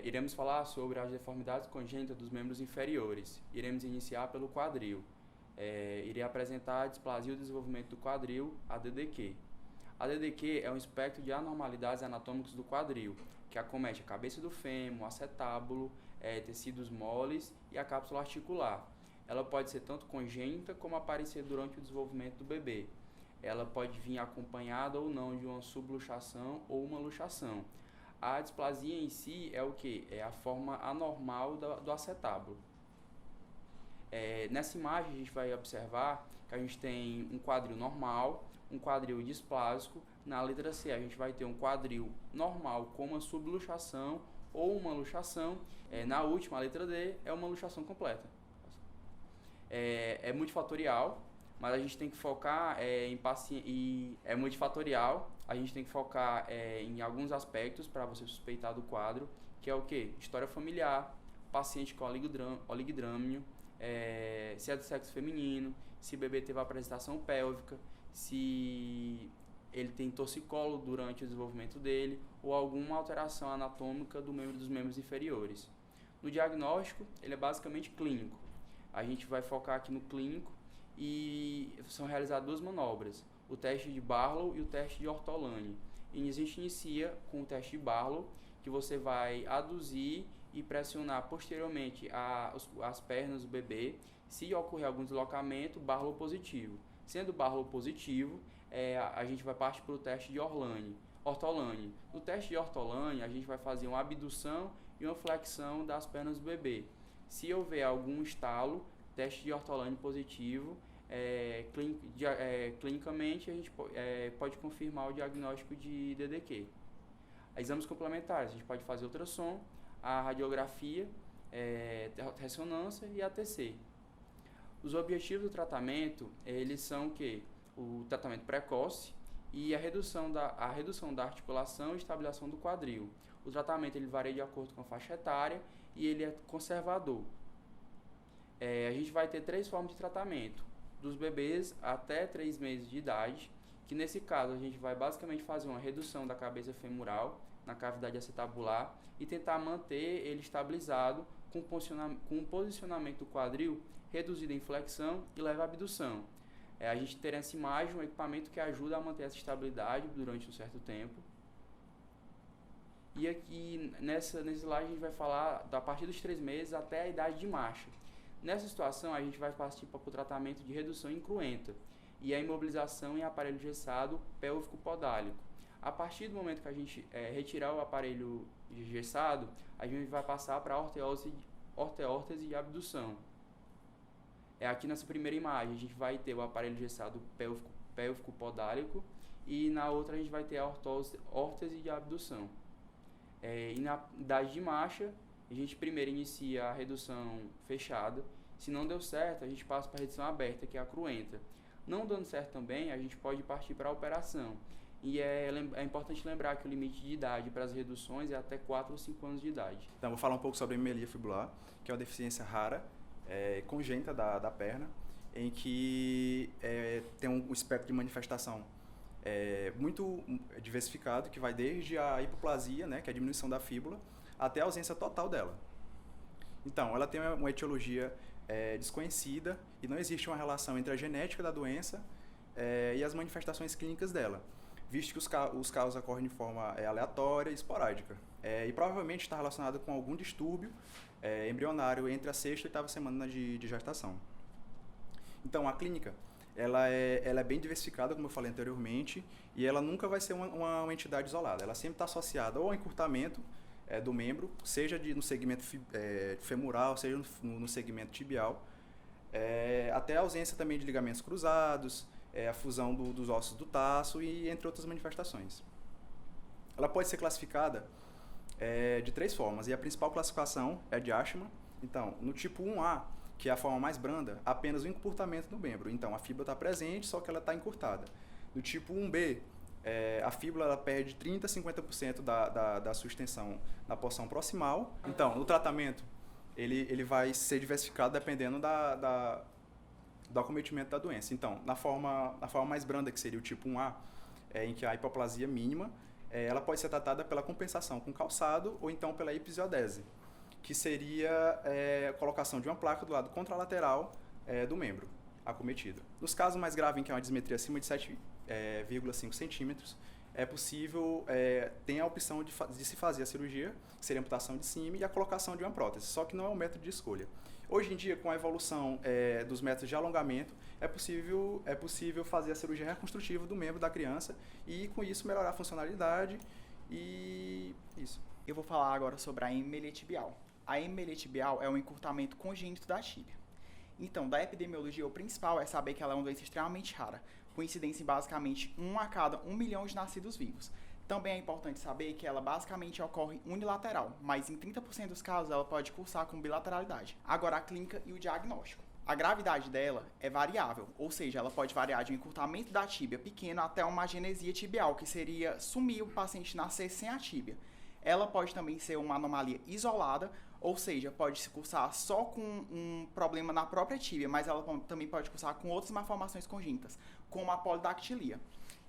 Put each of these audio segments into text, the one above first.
Iremos falar sobre as deformidades congênitas dos membros inferiores. Iremos iniciar pelo quadril. Irei apresentar a displasia e o desenvolvimento do quadril, a DDQ. A DDQ é um espectro de anormalidades anatômicas do quadril, que acomete a cabeça do fêmur, o acetábulo, tecidos moles e a cápsula articular. Ela pode ser tanto congênita como aparecer durante o desenvolvimento do bebê. Ela pode vir acompanhada ou não de uma subluxação ou uma luxação. A displasia em si é o que? É a forma anormal do acetábulo. Nessa imagem a gente vai observar que a gente tem um quadril normal, um quadril displásico. Na letra C a gente vai ter um quadril normal com uma subluxação ou uma luxação. Na última, a letra D, é uma luxação completa. É multifatorial, mas a gente tem que focar em paciente. É multifatorial, a gente tem que focar em alguns aspectos para você suspeitar do quadro, que é o que? História familiar, paciente com oligidrâmio, se é do sexo feminino, se o bebê teve apresentação pélvica, se ele tem torcicolo durante o desenvolvimento dele ou alguma alteração anatômica dos membros inferiores. No diagnóstico, ele é basicamente clínico. A gente vai focar aqui no clínico e são realizadas duas manobras, o teste de Barlow e o teste de Ortolani. E a gente inicia com o teste de Barlow, que você vai aduzir e pressionar posteriormente as pernas do bebê. Se ocorrer algum deslocamento, Barlow positivo. Sendo Barlow positivo, a gente vai partir para o teste de Ortolani. No teste de Ortolani, a gente vai fazer uma abdução e uma flexão das pernas do bebê. Se houver algum estalo, teste de Ortolani positivo, clinicamente a gente pode confirmar o diagnóstico de DDQ. Exames complementares, a gente pode fazer ultrassom, a radiografia, ressonância e ATC. Os objetivos do tratamento, eles são o tratamento precoce e a redução da articulação e estabilização do quadril. O tratamento ele varia de acordo com a faixa etária e ele é conservador. A gente vai ter 3 formas de tratamento, dos bebês até 3 meses de idade, que nesse caso a gente vai basicamente fazer uma redução da cabeça femoral na cavidade acetabular e tentar manter ele estabilizado com um posicionamento do quadril reduzido em flexão e leve abdução. A gente ter nessa imagem um equipamento que ajuda a manter essa estabilidade durante um certo tempo. E aqui nesse slide a gente vai falar da partir dos 3 meses até a idade de marcha. Nessa situação a gente vai partir para o tratamento de redução incruenta e a imobilização em aparelho engessado pélvico podálico. A partir do momento que a gente retirar o aparelho engessado, a gente vai passar para a orteórtese de abdução. Aqui nessa primeira imagem a gente vai ter o aparelho engessado pélvico podálico e na outra a gente vai ter a órtese de abdução. E na idade de marcha, a gente primeiro inicia a redução fechada. Se não deu certo, a gente passa para a redução aberta, que é a cruenta. Não dando certo também, a gente pode partir para a operação. E é importante lembrar que o limite de idade para as reduções é até 4 ou 5 anos de idade. Então, vou falar um pouco sobre a hemelia fibular, que é uma deficiência rara, congênita da perna, em que tem um espectro de manifestação muito diversificado, que vai desde a hipoplasia, né, que é a diminuição da fíbula, até a ausência total dela. Então, ela tem uma etiologia desconhecida e não existe uma relação entre a genética da doença e as manifestações clínicas dela, visto que os casos ocorrem de forma aleatória e esporádica. E provavelmente está relacionado com algum distúrbio embrionário entre a 6ª e 8ª semana de gestação. Então, a clínica ela é bem diversificada, como eu falei anteriormente, e ela nunca vai ser uma entidade isolada. Ela sempre está associada ou ao encurtamento do membro, seja no segmento femoral, seja no segmento tibial, até a ausência também de ligamentos cruzados, a fusão dos ossos do taço e entre outras manifestações. Ela pode ser classificada de 3 formas, e a principal classificação é de Ashman. Então, no tipo 1A, que é a forma mais branda, apenas o encurtamento do membro. Então, a fíbula está presente, só que ela está encurtada. No tipo 1B, a fíbula ela perde 30% a 50% da sua extensão na porção proximal. Então, no tratamento, ele vai ser diversificado dependendo do acometimento da doença. Então, na forma mais branda, que seria o tipo 1A, em que há hipoplasia mínima, ela pode ser tratada pela compensação com calçado ou então pela episodese, que seria a colocação de uma placa do lado contralateral do membro acometido. Nos casos mais graves, em que é uma dismetria acima de 7,5 centímetros, é possível, tem a opção de se fazer a cirurgia, que seria a amputação de cima, e a colocação de uma prótese, só que não é um método de escolha. Hoje em dia, com a evolução dos métodos de alongamento, é possível fazer a cirurgia reconstrutiva do membro da criança e, com isso, melhorar a funcionalidade e isso. Eu vou falar agora sobre a hemelia tibial. A hemelia tibial é um encurtamento congênito da tíbia. Então, da epidemiologia, o principal é saber que ela é uma doença extremamente rara, com incidência em basicamente 1 a cada 1 milhão de nascidos vivos. Também é importante saber que ela basicamente ocorre unilateral, mas em 30% dos casos ela pode cursar com bilateralidade. Agora, a clínica e o diagnóstico. A gravidade dela é variável, ou seja, ela pode variar de um encurtamento da tíbia pequeno até uma agenesia tibial, que seria sumir o paciente nascer sem a tíbia. Ela pode também ser uma anomalia isolada, ou seja, pode se cursar só com um problema na própria tíbia, mas ela também pode cursar com outras malformações congênitas, como a polidactilia.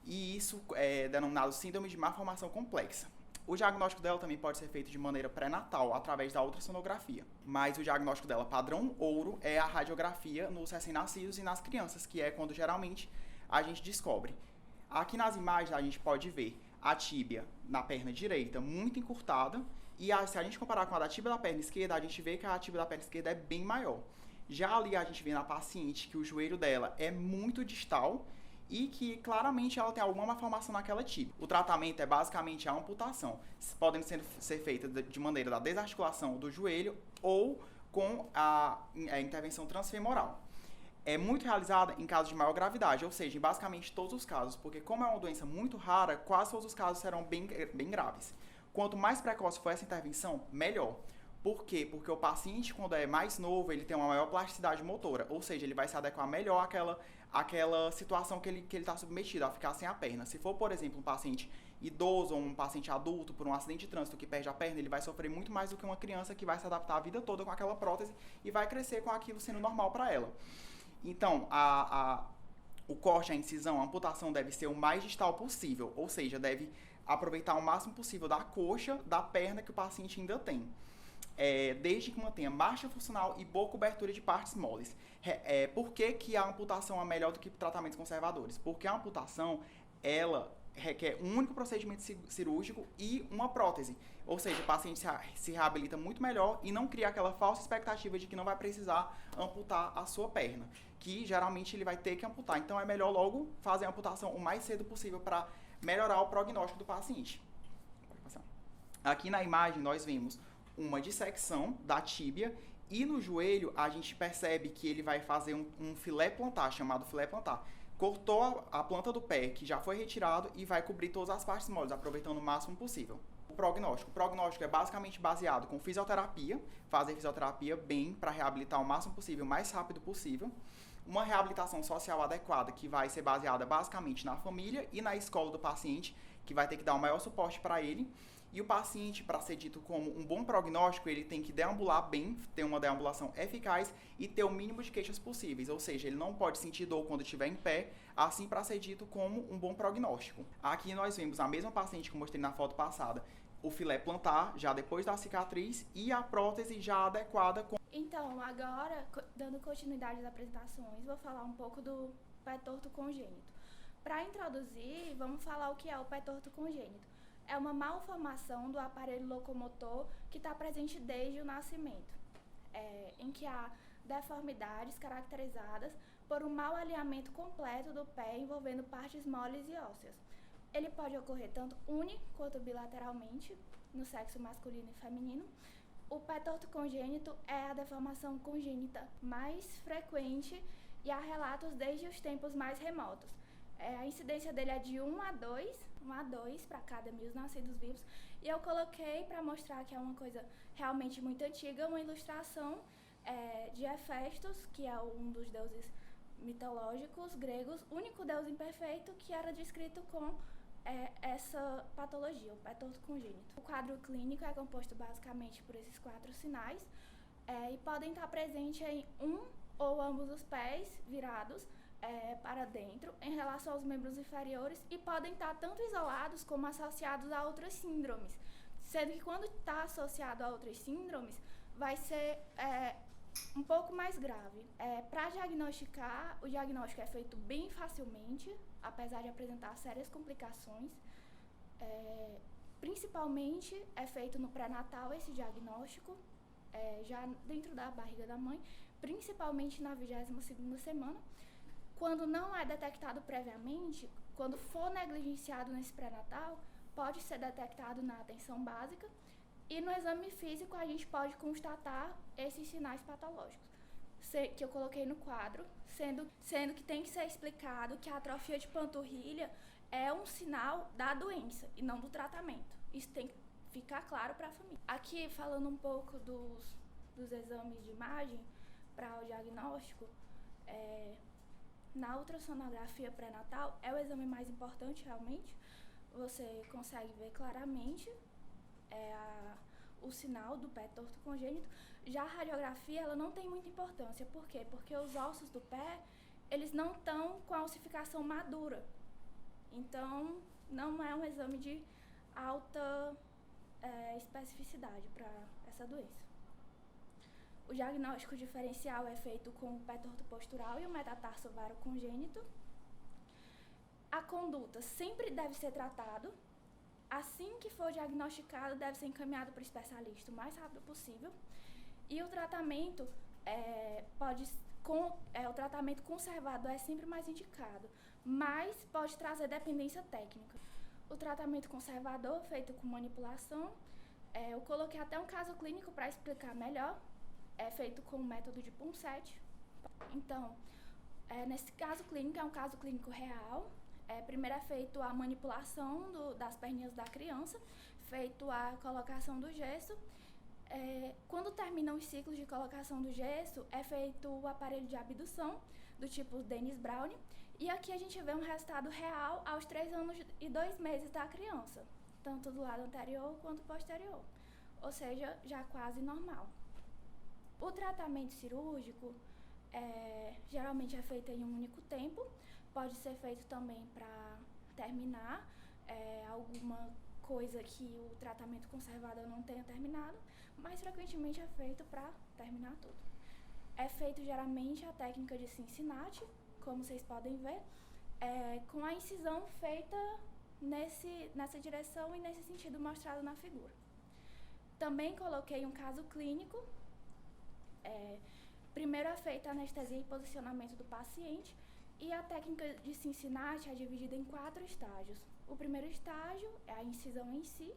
E isso é denominado síndrome de malformação complexa. O diagnóstico dela também pode ser feito de maneira pré-natal, através da ultrassonografia. Mas o diagnóstico dela, padrão ouro, é a radiografia nos recém-nascidos e nas crianças, que é quando geralmente a gente descobre. Aqui nas imagens a gente pode ver a tíbia na perna direita muito encurtada, e se a gente comparar com a da tíbia da perna esquerda, a gente vê que a tíbia da perna esquerda é bem maior. Já ali a gente vê na paciente que o joelho dela é muito distal e que claramente ela tem alguma malformação naquela tíbia. O tratamento é basicamente a amputação, podendo ser feita de maneira da desarticulação do joelho ou com a intervenção transfemoral. É muito realizada em casos de maior gravidade, ou seja, em basicamente todos os casos, porque como é uma doença muito rara, quase todos os casos serão bem graves. Quanto mais precoce for essa intervenção, melhor. Por quê? Porque o paciente, quando é mais novo, ele tem uma maior plasticidade motora, ou seja, ele vai se adequar melhor àquela situação que ele está submetido, a ficar sem a perna. Se for, por exemplo, um paciente idoso ou um paciente adulto por um acidente de trânsito que perde a perna, ele vai sofrer muito mais do que uma criança que vai se adaptar a vida toda com aquela prótese e vai crescer com aquilo sendo normal para ela. Então, o corte, a incisão, a amputação deve ser o mais distal possível, ou seja, deve aproveitar o máximo possível da coxa, da perna que o paciente ainda tem. Desde que mantenha marcha funcional e boa cobertura de partes moles. Por que a amputação é melhor do que tratamentos conservadores? Porque a amputação, ela requer um único procedimento cirúrgico e uma prótese. Ou seja, o paciente se reabilita muito melhor e não cria aquela falsa expectativa de que não vai precisar amputar a sua perna, que geralmente ele vai ter que amputar. Então é melhor logo fazer a amputação o mais cedo possível para melhorar o prognóstico do paciente. Aqui na imagem nós vemos uma dissecção da tíbia e no joelho a gente percebe que ele vai fazer um filé plantar, chamado filé plantar. Cortou a planta do pé, que já foi retirado, e vai cobrir todas as partes moles, aproveitando o máximo possível. O prognóstico é basicamente baseado com fisioterapia, fazer fisioterapia bem para reabilitar o máximo possível, o mais rápido possível. Uma reabilitação social adequada, que vai ser baseada basicamente na família e na escola do paciente, que vai ter que dar o maior suporte para ele. E o paciente, para ser dito como um bom prognóstico, ele tem que deambular bem, ter uma deambulação eficaz e ter o mínimo de queixas possíveis. Ou seja, ele não pode sentir dor quando estiver em pé, assim para ser dito como um bom prognóstico. Aqui nós vemos a mesma paciente que eu mostrei na foto passada, o filé plantar, já depois da cicatriz, e a prótese já adequada com... Então, agora, dando continuidade às apresentações, vou falar um pouco do pé torto congênito. Para introduzir, vamos falar o que é o pé torto congênito. É uma malformação do aparelho locomotor que está presente desde o nascimento, em que há deformidades caracterizadas por um mau alinhamento completo do pé envolvendo partes moles e ósseas. Ele pode ocorrer tanto uni quanto bilateralmente, no sexo masculino e feminino. O pé torto congênito é a deformação congênita mais frequente e há relatos desde os tempos mais remotos. A incidência dele é de 1 a 2 para cada 1.000 nascidos vivos. E eu coloquei para mostrar que é uma coisa realmente muito antiga, uma ilustração de Hefestos, que é um dos deuses mitológicos gregos, único deus imperfeito que era descrito com essa patologia, o pé torto congênito. O quadro clínico é composto basicamente por esses 4 sinais e podem estar presentes em um ou ambos os pés virados, para dentro em relação aos membros inferiores e podem estar tanto isolados como associados a outras síndromes, sendo que quando está associado a outras síndromes, vai ser um pouco mais grave. Para diagnosticar, o diagnóstico é feito bem facilmente, apesar de apresentar sérias complicações. Principalmente é feito no pré-natal esse diagnóstico, já dentro da barriga da mãe, principalmente na 22ª semana. Quando não é detectado previamente, quando for negligenciado nesse pré-natal, pode ser detectado na atenção básica e no exame físico a gente pode constatar esses sinais patológicos que eu coloquei no quadro, sendo que tem que ser explicado que a atrofia de panturrilha é um sinal da doença e não do tratamento. Isso tem que ficar claro para a família. Aqui, falando um pouco dos exames de imagem para o diagnóstico, na ultrassonografia pré-natal é o exame mais importante realmente. Você consegue ver claramente o sinal do pé torto congênito. Já a radiografia, ela não tem muita importância. Por quê? Porque os ossos do pé, eles não estão com a ossificação madura. Então, não é um exame de alta especificidade para essa doença. O diagnóstico diferencial é feito com o pé torto postural e o metatarso varo congênito. A conduta sempre deve ser tratado. Assim que for diagnosticado, deve ser encaminhado para o especialista o mais rápido possível. E o tratamento o tratamento conservador é sempre mais indicado, mas pode trazer dependência técnica. O tratamento conservador, feito com manipulação, eu coloquei até um caso clínico para explicar melhor, é feito com o método de Punset. Então, nesse caso clínico, é um caso clínico real. Primeiro é feito a manipulação das perninhas da criança, feito a colocação do gesso. Quando terminam os ciclos de colocação do gesso, é feito o aparelho de abdução, do tipo Dennis Brown. E aqui a gente vê um resultado real aos 3 anos e 2 meses da criança, tanto do lado anterior quanto posterior, ou seja, já quase normal. O tratamento cirúrgico geralmente é feito em um único tempo, pode ser feito também para terminar alguma coisa que o tratamento conservador não tenha terminado, mas frequentemente é feito para terminar tudo. É feito geralmente a técnica de Cincinnati, como vocês podem ver, com a incisão feita nessa direção e nesse sentido mostrado na figura. Também coloquei um caso clínico. Primeiro é feita a anestesia e posicionamento do paciente, e a técnica de Cincinnati é dividida em 4 estágios. O primeiro estágio é a incisão em si,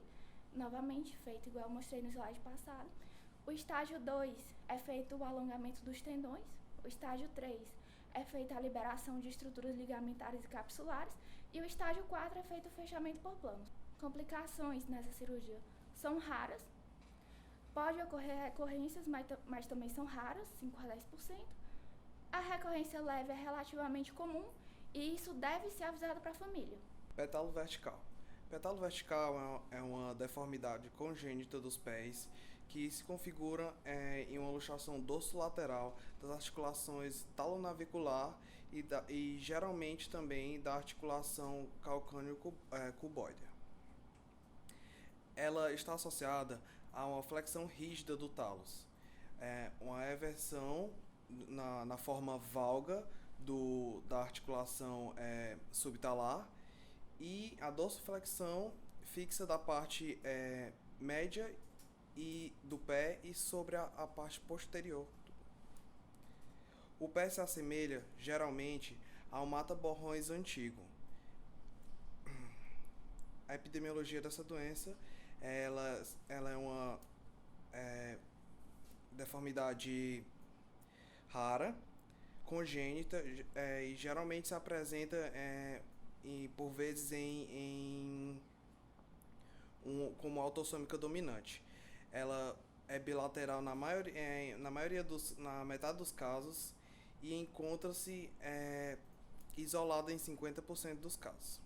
novamente feito igual eu mostrei no slide passado. O estágio 2 é feito o alongamento dos tendões. O estágio 3 é feita a liberação de estruturas ligamentares e capsulares. E o estágio 4 é feito o fechamento por planos. Complicações nessa cirurgia são raras. Pode ocorrer recorrências, mas também são raras, 5 a 10%. A recorrência leve é relativamente comum e isso deve ser avisado para a família. Pétalo vertical. Pétalo vertical é uma deformidade congênita dos pés que se configura em uma luxação dorsolateral das articulações talonavicular e geralmente também da articulação calcâneo-cuboidea. Ela está associada a uma flexão rígida do talos, uma eversão na forma valga da articulação subtalar e a dorsiflexão fixa da parte média e do pé e sobre a parte posterior. O pé se assemelha geralmente a um mata-borrões antigo. A epidemiologia dessa doença ela é uma deformidade rara, congênita e geralmente se apresenta por vezes como autossômica dominante. Ela é bilateral na metade dos casos e encontra-se isolada em 50% dos casos.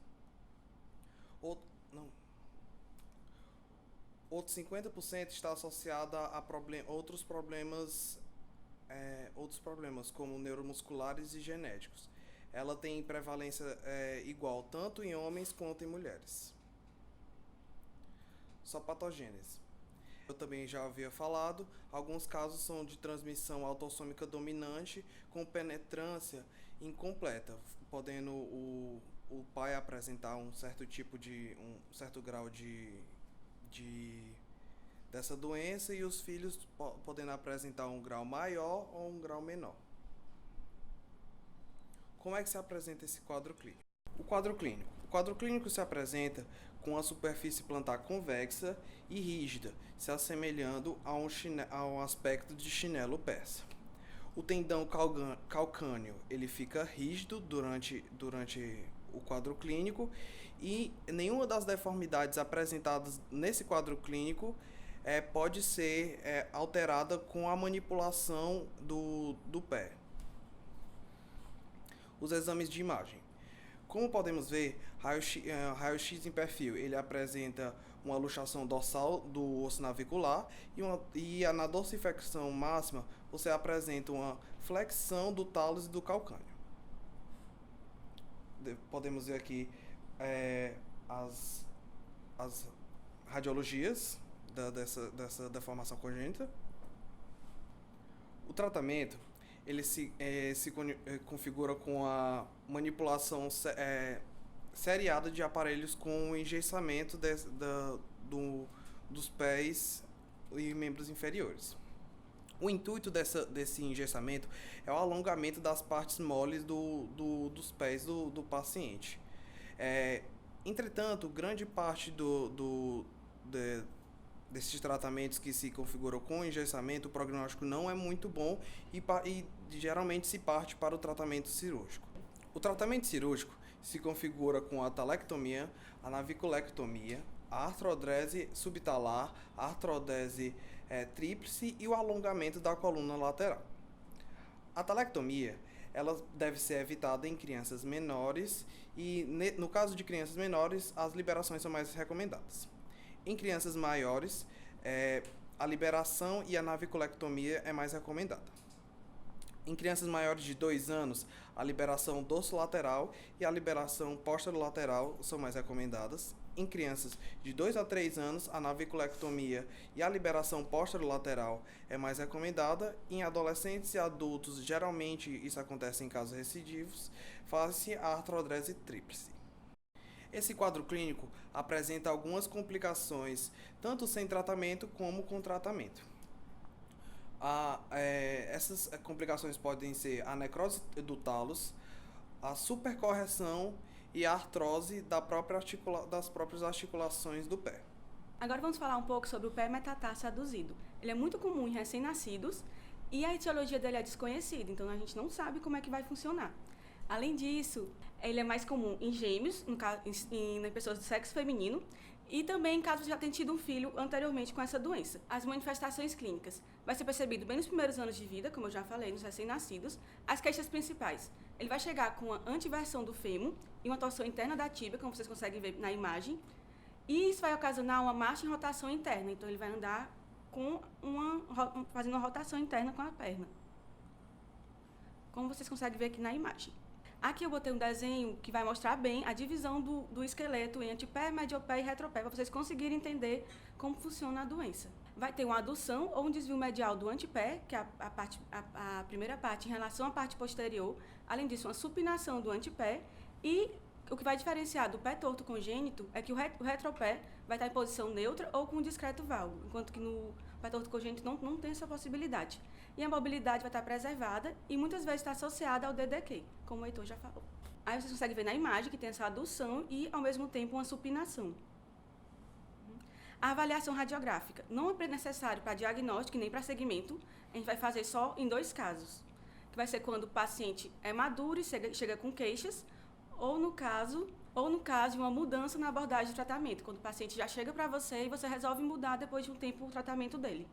Outros 50% está associada a outros problemas como neuromusculares e genéticos. ela tem prevalência igual tanto em homens quanto em mulheres. Só patogênese. Eu também já havia falado, alguns casos são de transmissão autossômica dominante com penetrância incompleta, podendo o pai apresentar um certo grau dessa doença e os filhos podendo apresentar um grau maior ou um grau menor. Como é que se apresenta esse quadro clínico? O quadro clínico se apresenta com a superfície plantar convexa e rígida, se assemelhando a um aspecto de chinelo persa. O tendão calcâneo ele fica rígido durante o quadro clínico e nenhuma das deformidades apresentadas nesse quadro clínico pode ser alterada com a manipulação do pé. Os exames de imagem. Como podemos ver, raio-x em perfil, ele apresenta uma luxação dorsal do osso navicular e na dorsiflexão máxima você apresenta uma flexão do tálus e do calcâneo. Podemos ver aqui as radiologias dessa deformação congênita. O tratamento ele se configura com a manipulação seriada de aparelhos com o engessamento dos pés e membros inferiores. O intuito desse engessamento é o alongamento das partes moles dos pés do paciente. Entretanto, grande parte desses tratamentos que se configuram com engessamento, o prognóstico não é muito bom e geralmente se parte para o tratamento cirúrgico. O tratamento cirúrgico se configura com a talectomia, a naviculectomia, a artrodese subtalar, a artrodese tríplice e o alongamento da coluna lateral. A talectomia ela deve ser evitada em crianças menores e, no caso de crianças menores, as liberações são mais recomendadas. Em crianças maiores, a liberação e a naviculectomia é mais recomendada. Em crianças maiores de 2 anos, a liberação dorsolateral e a liberação posterolateral são mais recomendadas. Em crianças de 2 a 3 anos, a naviculectomia e a liberação posterolateral é mais recomendada. Em adolescentes e adultos, geralmente isso acontece em casos recidivos, faz-se a artrodese tríplice. Esse quadro clínico apresenta algumas complicações, tanto sem tratamento como com tratamento. Essas complicações podem ser a necrose do tálus, a supercorreção e a artrose das próprias articulações do pé. Agora vamos falar um pouco sobre o pé metatarso aduzido. Ele é muito comum em recém-nascidos e a etiologia dele é desconhecida, então a gente não sabe como é que vai funcionar. Além disso, ele é mais comum em gêmeos, em pessoas do sexo feminino, e também em casos de já ter tido um filho anteriormente com essa doença. As manifestações clínicas vai ser percebido bem nos primeiros anos de vida, como eu já falei, nos recém-nascidos. As queixas principais, ele vai chegar com a antiversão do fêmur e uma torção interna da tíbia, como vocês conseguem ver na imagem, e isso vai ocasionar uma marcha em rotação interna, então ele vai andar fazendo uma rotação interna com a perna, como vocês conseguem ver aqui na imagem. Aqui eu botei um desenho que vai mostrar bem a divisão do esqueleto em antepé, mediopé e retropé, para vocês conseguirem entender como funciona a doença. Vai ter uma adução ou um desvio medial do antepé, que é a primeira parte em relação à parte posterior. Além disso, uma supinação do antepé. E o que vai diferenciar do pé torto congênito é que o retropé vai estar em posição neutra ou com um discreto valgo, enquanto que no pé torto congênito não tem essa possibilidade. E a mobilidade vai estar preservada e muitas vezes está associada ao DDQ, como o Heitor já falou. Aí vocês conseguem ver na imagem que tem essa adução e, ao mesmo tempo, uma supinação. A avaliação radiográfica não é necessário para diagnóstico nem para segmento. A gente vai fazer só em 2 casos, que vai ser quando o paciente é maduro e chega com queixas, ou no caso de uma mudança na abordagem de tratamento, quando o paciente já chega para você e você resolve mudar depois de um tempo o tratamento dele.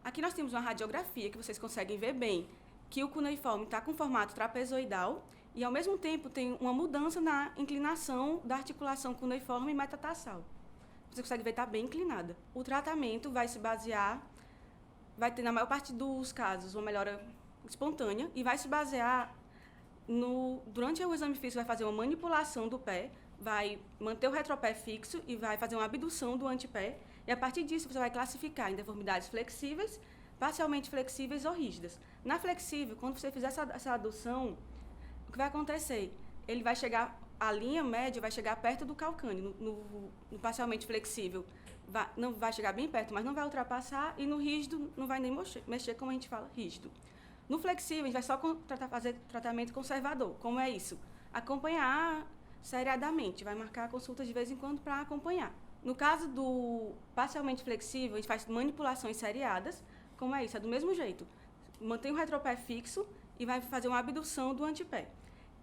Aqui nós temos uma radiografia que vocês conseguem ver bem que o cuneiforme está com formato trapezoidal e, ao mesmo tempo, tem uma mudança na inclinação da articulação cuneiforme e metatarsal. Você consegue ver que está bem inclinada. O tratamento vai se basear, vai ter, na maior parte dos casos, uma melhora espontânea e vai se basear durante o exame físico, vai fazer uma manipulação do pé, vai manter o retropé fixo e vai fazer uma abdução do antepé. E a partir disso você vai classificar em deformidades flexíveis, parcialmente flexíveis ou rígidas. Na flexível, quando você fizer essa adução, o que vai acontecer? Ele vai chegar, a linha média vai chegar perto do calcâneo, no parcialmente flexível. Não vai chegar bem perto, mas não vai ultrapassar, e no rígido não vai nem mexer como a gente fala, rígido. No flexível, a gente vai só fazer tratamento conservador. Como é isso? Acompanhar seriadamente, vai marcar consultas de vez em quando para acompanhar. No caso do parcialmente flexível, a gente faz manipulações seriadas. Como é isso? É do mesmo jeito. Mantém o retropé fixo e vai fazer uma abdução do antepé.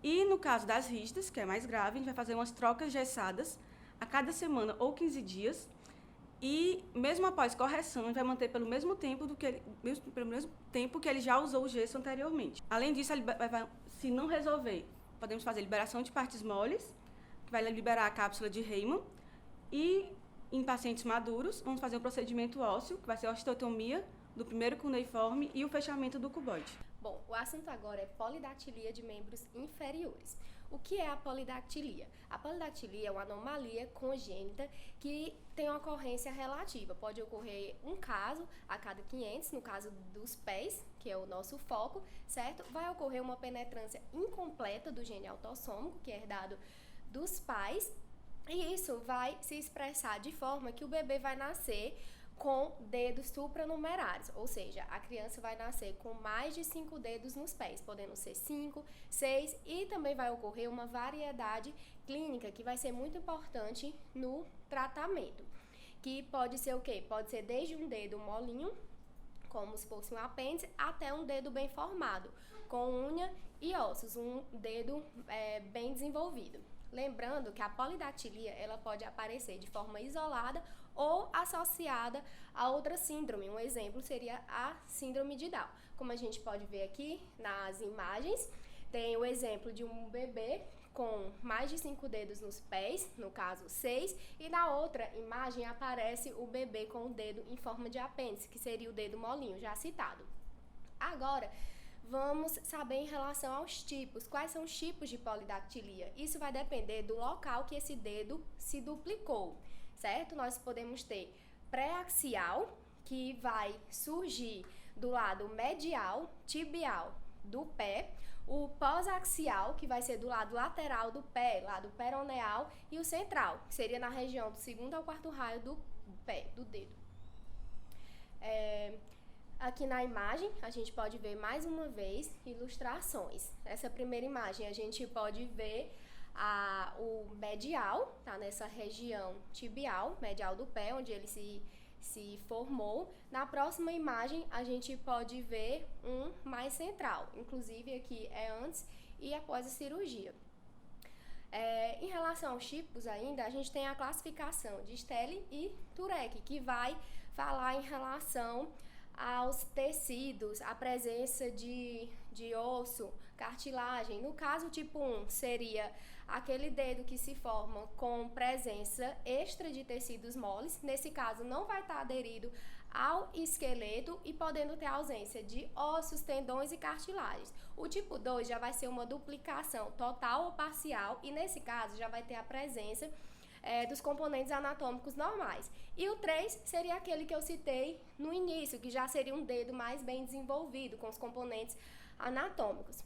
E no caso das rígidas, que é mais grave, a gente vai fazer umas trocas gessadas a cada semana ou 15 dias. E mesmo após correção, a gente vai manter pelo mesmo tempo que ele já usou o gesso anteriormente. Além disso, se não resolver, podemos fazer liberação de partes moles, que vai liberar a cápsula de Rayman. E em pacientes maduros, vamos fazer um procedimento ósseo, que vai ser a osteotomia do primeiro cuneiforme e o fechamento do cuboide. Bom, o assunto agora é polidactilia de membros inferiores. O que é a polidactilia? A polidactilia é uma anomalia congênita que tem uma ocorrência relativa. Pode ocorrer um caso a cada 500, no caso dos pés, que é o nosso foco, certo? Vai ocorrer uma penetrância incompleta do gene autossômico, que é herdado dos pais, e isso vai se expressar de forma que o bebê vai nascer com dedos supranumerários, ou seja, a criança vai nascer com mais de 5 dedos nos pés, podendo ser 5, 6, e também vai ocorrer uma variedade clínica que vai ser muito importante no tratamento, que pode ser o quê? Pode ser desde um dedo molinho, como se fosse um apêndice, até um dedo bem formado, com unha e ossos, um dedo bem desenvolvido. Lembrando que a polidactilia ela pode aparecer de forma isolada ou associada a outra síndrome. Um exemplo seria a síndrome de Down. Como a gente pode ver aqui nas imagens, tem o exemplo de um bebê com mais de 5 dedos nos pés, no caso 6, e na outra imagem aparece o bebê com o dedo em forma de apêndice, que seria o dedo molinho, já citado. Agora, vamos saber em relação aos tipos. Quais são os tipos de polidactilia? Isso vai depender do local que esse dedo se duplicou, certo? Nós podemos ter pré-axial, que vai surgir do lado medial, tibial do pé, o pós-axial, que vai ser do lado lateral do pé, lado peroneal, e o central, que seria na região do 2º ao 4º raio do pé, do dedo. Aqui na imagem, a gente pode ver mais uma vez ilustrações. Essa primeira imagem, a gente pode ver o medial, tá nessa região tibial, medial do pé, onde ele se formou. Na próxima imagem, a gente pode ver um mais central, inclusive aqui é antes e após a cirurgia. Em relação aos tipos ainda, a gente tem a classificação de Stelli e Turek, que vai falar em relação aos tecidos, a presença de osso, cartilagem. No caso tipo 1, seria aquele dedo que se forma com presença extra de tecidos moles. Nesse caso, não vai estar aderido ao esqueleto e podendo ter ausência de ossos, tendões e cartilagens. O tipo 2 já vai ser uma duplicação total ou parcial e nesse caso já vai ter a presença dos componentes anatômicos normais. E o 3 seria aquele que eu citei no início, que já seria um dedo mais bem desenvolvido, com os componentes anatômicos.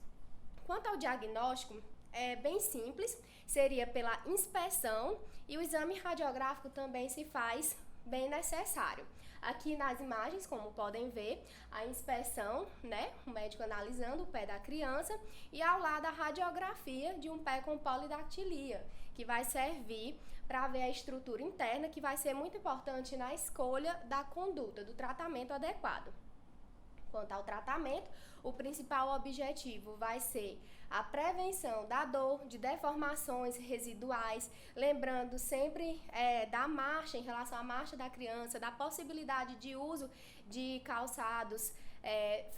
Quanto ao diagnóstico, é bem simples, seria pela inspeção e o exame radiográfico também se faz bem necessário. Aqui nas imagens, como podem ver, a inspeção, né, o médico analisando o pé da criança e ao lado a radiografia de um pé com polidactilia, que vai servir para ver a estrutura interna, que vai ser muito importante na escolha da conduta, do tratamento adequado. Quanto ao tratamento, o principal objetivo vai ser a prevenção da dor, de deformações residuais, lembrando sempre da marcha, em relação à marcha da criança, da possibilidade de uso de calçados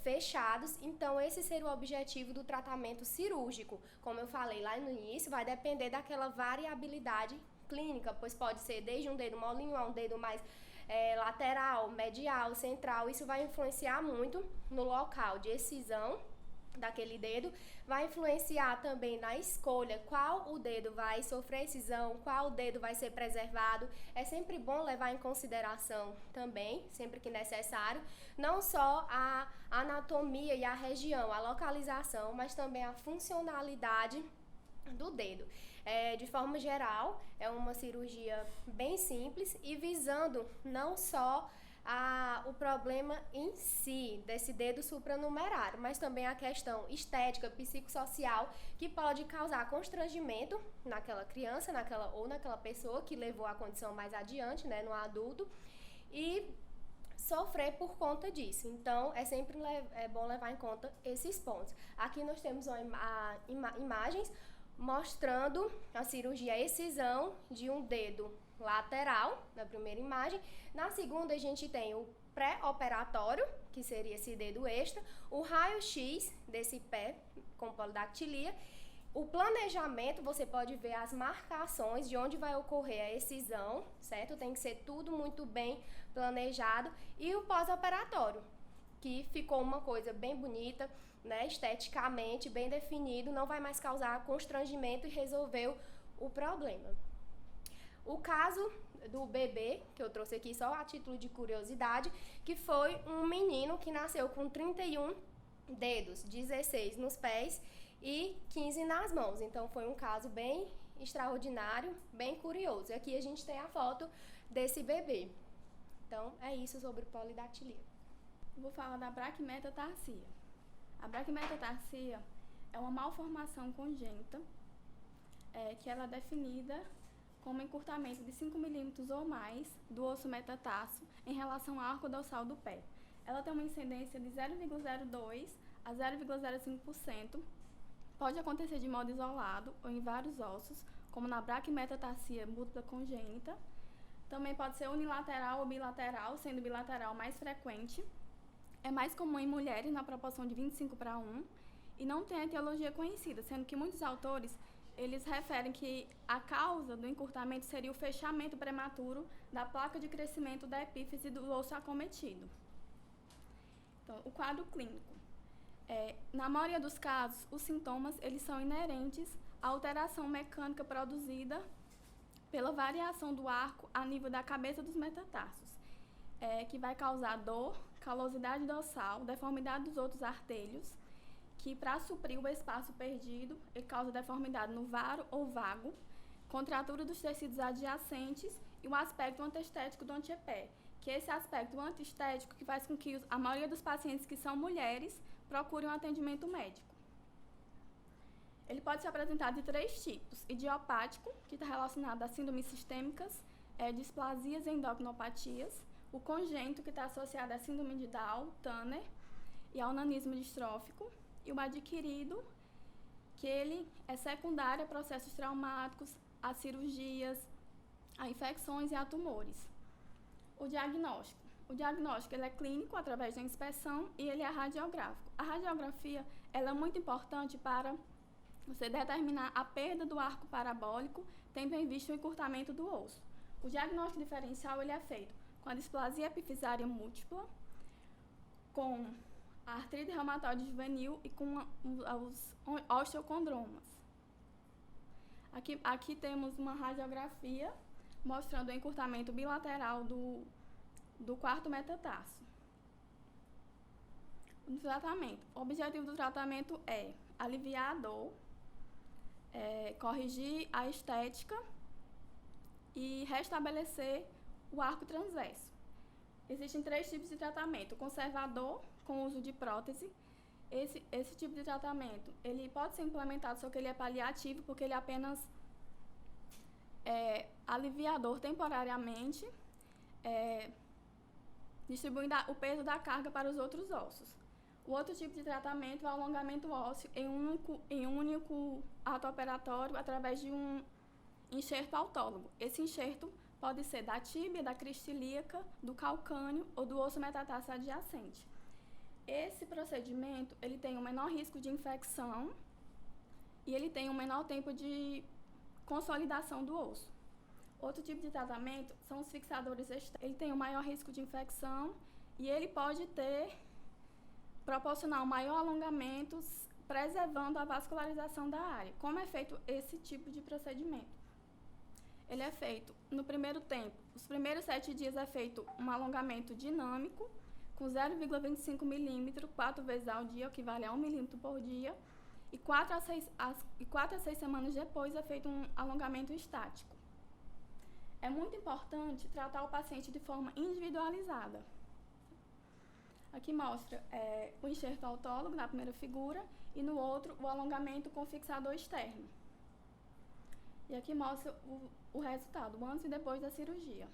fechados. Então, esse seria o objetivo do tratamento cirúrgico. Como eu falei lá no início, vai depender daquela variabilidade clínica, pois pode ser desde um dedo molinho a um dedo mais lateral, medial, central, isso vai influenciar muito no local de excisão daquele dedo, vai influenciar também na escolha qual o dedo vai sofrer excisão, qual dedo vai ser preservado. É sempre bom levar em consideração também, sempre que necessário, não só a anatomia e a região, a localização, mas também a funcionalidade do dedo. De forma geral, é uma cirurgia bem simples e visando não só o problema em si, desse dedo supranumerário, mas também a questão estética, psicossocial, que pode causar constrangimento naquela criança, naquela pessoa que levou a condição mais adiante, né, no adulto, e sofrer por conta disso. Então, é sempre bom levar em conta esses pontos. Aqui nós temos imagens mostrando a cirurgia excisão de um dedo lateral, na primeira imagem. Na segunda, a gente tem o pré-operatório, que seria esse dedo extra, o raio-x desse pé com polidactilia, o planejamento, você pode ver as marcações de onde vai ocorrer a excisão, certo? Tem que ser tudo muito bem planejado. E o pós-operatório, que ficou uma coisa bem bonita, né, esteticamente bem definido, não vai mais causar constrangimento e resolveu o problema. O caso do bebê, que eu trouxe aqui só a título de curiosidade, que foi um menino que nasceu com 31 dedos, 16 nos pés e 15 nas mãos. Então foi um caso bem extraordinário, bem curioso. E aqui a gente tem a foto desse bebê. Então é isso sobre polidactilia. Vou falar da braquimetatarsia. A braquimetatarsia é uma malformação congênita que ela é definida como encurtamento de 5 milímetros ou mais do osso metatarso em relação ao arco dorsal do pé. Ela tem uma incidência de 0,02 a 0,05%. Pode acontecer de modo isolado ou em vários ossos, como na braquimetatarsia múltipla congênita. Também pode ser unilateral ou bilateral, sendo bilateral mais frequente. É mais comum em mulheres na proporção de 25:1 e não tem etiologia conhecida, sendo que muitos autores eles referem que a causa do encurtamento seria o fechamento prematuro da placa de crescimento da epífise do osso acometido. Então, o quadro clínico. Na maioria dos casos, os sintomas eles são inerentes à alteração mecânica produzida pela variação do arco a nível da cabeça dos metatarsos, que vai causar dor, calosidade dorsal, deformidade dos outros artelhos, que para suprir o espaço perdido, ele causa deformidade no varo ou vago, contratura dos tecidos adjacentes e o aspecto antiestético do antepé, que é esse aspecto antiestético que faz com que a maioria dos pacientes que são mulheres procurem um atendimento médico. Ele pode se apresentar de 3 tipos: idiopático, que está relacionado a síndromes sistêmicas, displasias e endocrinopatias, o congênito, que está associado à síndrome de Down, Turner e ao nanismo distrófico, e o adquirido, que ele é secundário a processos traumáticos, a cirurgias, a infecções e a tumores. O diagnóstico. O diagnóstico ele é clínico através da inspeção e ele é radiográfico. A radiografia ela é muito importante para você determinar a perda do arco parabólico, tendo em vista o encurtamento do osso. O diagnóstico diferencial ele é feito com a displasia epifisária múltipla, com a artrite reumatoide juvenil e com os osteocondromas. Aqui temos uma radiografia mostrando o encurtamento bilateral do quarto metatarso. O tratamento. O objetivo do tratamento é aliviar a dor, corrigir a estética e restabelecer o arco transverso. Existem 3 tipos de tratamento: o conservador, com uso de prótese. Esse tipo de tratamento ele pode ser implementado, só que ele é paliativo, porque ele apenas alivia a dor temporariamente, distribuindo o peso da carga para os outros ossos. O outro tipo de tratamento é o alongamento ósseo em um único ato operatório através de um enxerto autólogo. Esse enxerto pode ser da tíbia, da crista ilíaca, do calcâneo ou do osso metatarso adjacente. Esse procedimento ele tem um menor risco de infecção e ele tem um menor tempo de consolidação do osso. Outro tipo de tratamento são os fixadores externos. Ele tem um maior risco de infecção e ele pode proporcionar um maior alongamento, preservando a vascularização da área. Como é feito esse tipo de procedimento? Ele é feito no primeiro tempo. Os primeiros 7 dias é feito um alongamento dinâmico, com 0,25 milímetro, 4 vezes ao dia, o que vale a 1 milímetro por dia. E 4 a 6 semanas depois é feito um alongamento estático. É muito importante tratar o paciente de forma individualizada. Aqui mostra o enxerto autólogo na primeira figura e no outro o alongamento com fixador externo. E aqui mostra o resultado, antes e depois da cirurgia.